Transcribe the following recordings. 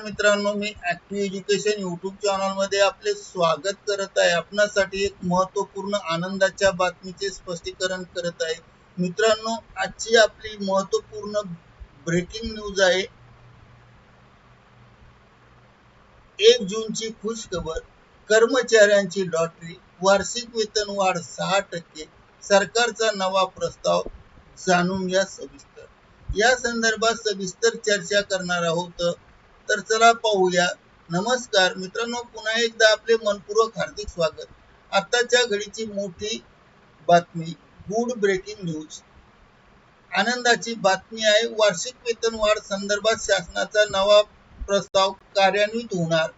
मित्रांनो, मी active education YouTube channel मध्ये आपले स्वागत करत आहे। आपणासाठी एक महत्त्वपूर्ण आनंदाच्या बातमीचे स्पष्टीकरण करत आहे। मित्रांनो, आजची आपली महत्त्वपूर्ण ब्रेकिंग न्यूज आहे। 1 जूनची खुश खबर, कर्मचाऱ्यांची लॉटरी, वार्षिक वेतन वाढ 6%, सरकारचा नवा प्रस्ताव। जाणून घ्या सविस्तर। या संदर्भात सविस्तर चर्चा करणार आहोत, तर चला पाहूया। नमस्कार मित्रांनो, पुन्हा एकदा आपले मनपूर्वक हार्दिक स्वागत। आताच्या घडीची मोठी बातमी, गुड ब्रेकिंग न्यूज, आनंदाची बातमी आहे। वार्षिक वेतन वाढ संदर्भात शासनाचा नवा प्रस्ताव कार्यान्वित होणार।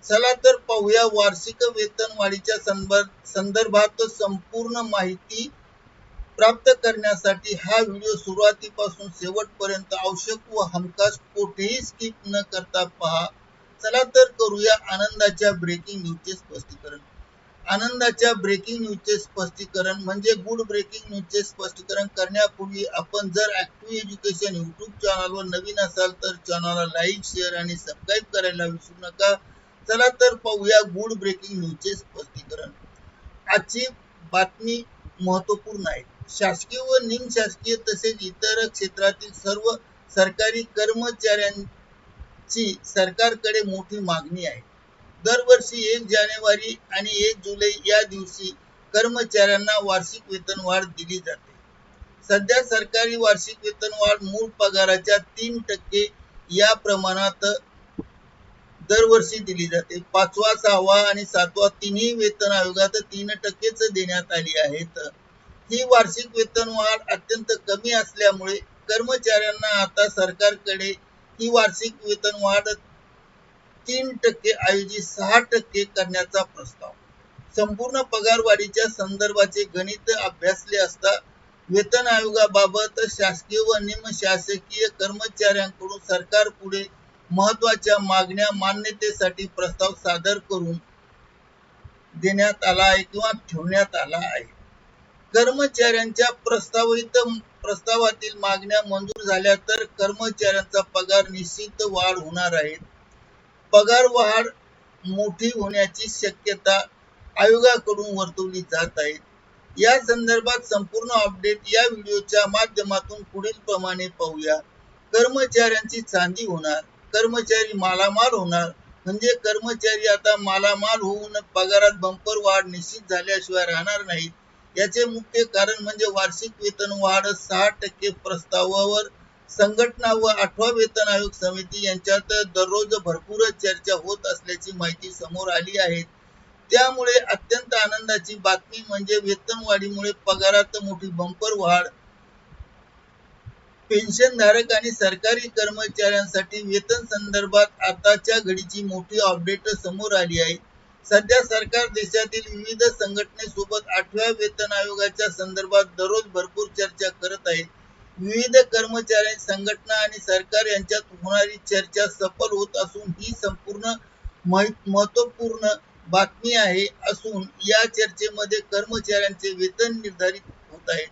चला तर पाहूया। वार्षिक वेतन वाढीच्या संदर्भात संपूर्ण माहिती प्राप्त करण्यासाठी हा व्हिडिओ सुरुवातीपासून शेवटपर्यंत आवश्यक व हमखास कोठेही स्किप न करता पहा। चला तर करूया आनंदाच्या ब्रेकिंग न्यूजचे स्पष्टीकरण। आनंदाच्या ब्रेकिंग न्यूजचे स्पष्टीकरण म्हणजे गुड ब्रेकिंग न्यूजचे स्पष्टीकरण करण्यापूर्वी आपण जर ऍक्टिव्ह एज्युकेशन यूट्यूब चॅनलवर नवीन असाल तर चॅनलला लाईक, शेअर आणि सबस्क्राईब करायला विसरू नका। चला तर पाहूया गुड ब्रेकिंग न्यूजचे स्पष्टीकरण। आजची बातमी महत्त्वपूर्ण आहे। शासकीय व निमशासकीय तसेच इतर क्षेत्रातील सर्व सरकारी कर्मचाऱ्यांची सरकारकडे मोठी मागणी आहे। दरवर्षी 1 जानेवारी आणि 1 जुलै या दिवशी कर्मचाऱ्यांना वार्षिक वेतनवाढ दिली जाते। सध्या सरकारी वार्षिक वेतनवाढ मूळ पगाराच्या 3% या प्रमाणात दरवर्षी दिली जाते। 5वा, 6वा आणि 7वा तिन्ही वेतन आयोगात 3%च देण्यात आली आहेत। ही वार्षिक वेतनवाढ अत्यंत कमी असल्यामुळे कर्मचाऱ्यांना आता सरकारकडे ही वार्षिक वेतनवाढ 3% ऐवजी 6% करण्याचा प्रस्ताव। संपूर्ण पगारवाढीच्या संदर्भाचे गणित अभ्यासले असता वेतन आयोगाबाबत शासकीय व निमशासकीय कर्मचाऱ्यांकडून सरकारपुढे महत्त्वाच्या मागण्या मान्यतेसाठी प्रस्ताव सादर करून देण्यात आला आहे किंवा ठेवण्यात आला आहे। कर्मचाऱ्यांच्या प्रस्तावातील मागण्या मंजूर झाल्या तर कर्मचाऱ्यांचा पगार निश्चित वाढ होणार आहे। पगार वाढ मोठी होण्याची शक्यता आयोगाकडून वर्तवली जात आहे। या संदर्भात संपूर्ण अपडेट या व्हिडिओच्या माध्यमातून पुढील प्रमाणे पाहूया। कर्मचाऱ्यांची चांदी होणार, कर्मचारी मालामाल होणार। म्हणजे कर्मचारी आता मालामाल होऊन पगारात बंपर वाढ निश्चित झाल्याशिवाय राहणार नाहीत। याचे मुख्य कारण म्हणजे वार्षिक वेतन वाढ 6% प्रस्तावावर संघटना व 8वा वेतन आयोग समिती यांच्यात दररोज भरपूर चर्चा होत असल्याची माहिती समोर आली आहे। त्यामुळे अत्यंत आनंदाची बातमी म्हणजे वेतनवाढीमुळे पगारात मोठी बंपर वाढ। पेन्शनधारक आणि सरकारी कर्मचाऱ्यांसाठी वेतन संदर्भात आताच्या घडीची मोठी अपडेट समोर आली आहे। सध्या सरकार देशातील विविध संघटनेसोबत 8व्या वेतन आयोगाच्या संदर्भात दररोज भरपूर चर्चा करत आहे। विविध कर्मचारी संघटना आणि सरकार यांच्यात होणारी चर्चा सफल होत असून ही संपूर्ण महत्त्वपूर्ण बातमी आहे असून या चर्चेमध्ये कर्मचाऱ्यांचे वेतन निर्धारित होत आहे।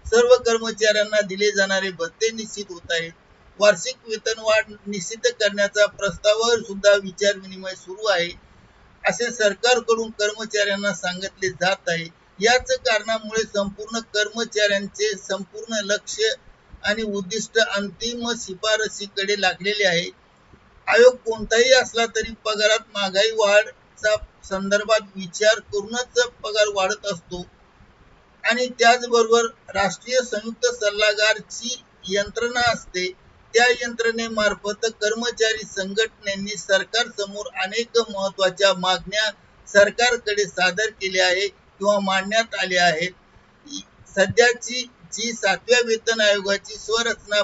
सर्व कर्मचाऱ्यांना दिले जाणारे भत्ते निश्चित होत आहेत। वार्षिक वेतनवाढ निश्चित करण्याचा प्रस्तावावर सुद्धा विचारविनिमय सुरू आहे असे सरकारकडून कर्मचाऱ्यांना सांगितले जात आहे। याच कारणामुळे संपूर्ण कर्मचाऱ्यांचे संपूर्ण लक्ष आणि उद्दिष्ट अंतिम शिफारसीकडे लागलेले आहे। आयोग कोणताही असला तरी पगारात महागाई वाढचा संदर्भात विचार करूनच पगार वाढत असतो आणि त्याचबरोबर राष्ट्रीय संयुक्त सल्लागारची यंत्रणा असते। त्या यंत्रणेमार्फत कर्मचारी संघटनेने सरकारसमोर अनेक महत्त्वाच्या मागण्या सरकारकडे सादर केल्या आहेत किंवा मांडण्यात आल्या आहेत। सध्याची जी 7व्या वेतन आयोगाची स्वरचना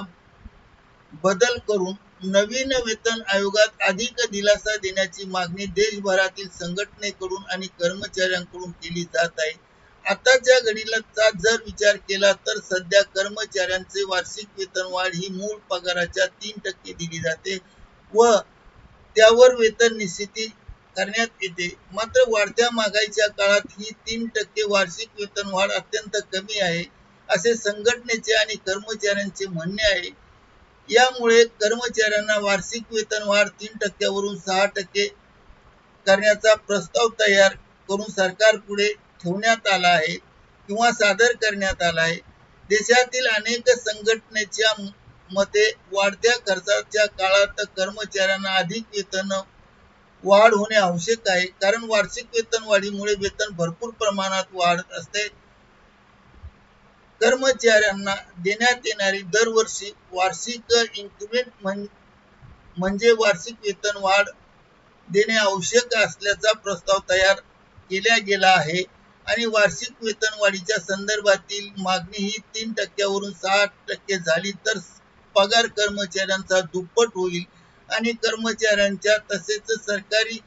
बदल करून नवीन वेतन आयोगात अधिक दिलासा देण्याची मागणी देशभरातील संघटनेकडून आणि कर्मचाऱ्यांकडून केली जात आहे। आताच्या घडीला जर विचार केला तर सध्या कर्मचाऱ्यांचे वार्षिक वेतनवाढ ही मूळ पगाराच्या 3% दिली जाते व त्यावर वेतन निश्चित करण्यात येते। मात्र वाढत्या महागाईच्या काळात ही 3% वार्षिक वेतनवाढ अत्यंत कमी आहे असे संघटनेचे आणि कर्मचाऱ्यांचे म्हणणे आहे। यामुळे कर्मचाऱ्यांना वार्षिक वेतन वाढ 3% 6% करण्याचा प्रस्ताव तयार करून सरकारपुढे ठेवण्यात आला आहे किंवा सादर करण्यात आला आहे. देशातील अनेक संघटनेच्या मते वाढत्या खर्चाच्या काळात कर्मचाऱ्यांना अधिक वेतन वाढ होणे आवश्यक आहे, कारण वार्षिक वेतनवाढीमुळे वेतन भरपूर प्रमाणात वाढत असते. कर्मचाऱ्यांना देण्यात येणारी दरवर्षी वार्षिक इन्क्रिमेंट म्हणजे वार्षिक वेतन वाढ देणे आवश्यक असल्याचा प्रस्ताव तयार केला गेला आहे आणि वार्षिक वेतनवाढीच्या संदर्भातील मागणी ही 3% 6% झाली तर पगार कर्मचाऱ्यांचा दुप्पट होईल आणि कर्मचाऱ्यांच्या तसेच सरकारी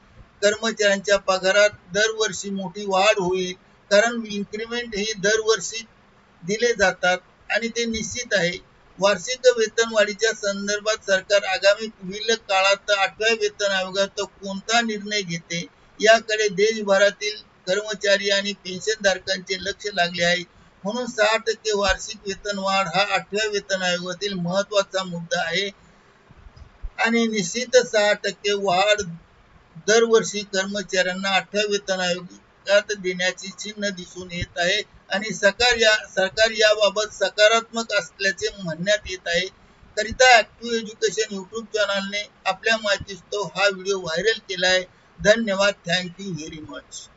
कर्मचाऱ्यांच्या पगारात दरवर्षी मोठी वाढ होईल, कारण इन्क्रिमेंट ही दरवर्षी दिले जातात आणि ते निश्चित आहे. वार्षिक वेतनवाढीच्या संदर्भात सरकार आगामी पुढील काळात 8व्या वेतन आयोगात कोणता निर्णय घेते याकडे देशभरातील कर्मचारी आणि पेन्शनधारकांचे लक्ष लागले आहे. म्हणून 6% वार्षिक वेतन वाढ हा 8व्या वेतन आयोगातील महत्वाचा मुद्दा आहे आणि निश्चित 6% वाढ दरवर्षी कर्मचाऱ्यांना 8व्या वेतन आयोगात देण्याची चिन्ह दिसून येत आहे आणि सरकार याबाबत सकारात्मक असल्याचे म्हणण्यात येत आहे. करिता ऍक्टिव्ह एज्युकेशन यूट्यूब चॅनलने आपल्या माहितीस्तव हा व्हिडिओ व्हायरल केला आहे. धन्यवाद. Thank you very much.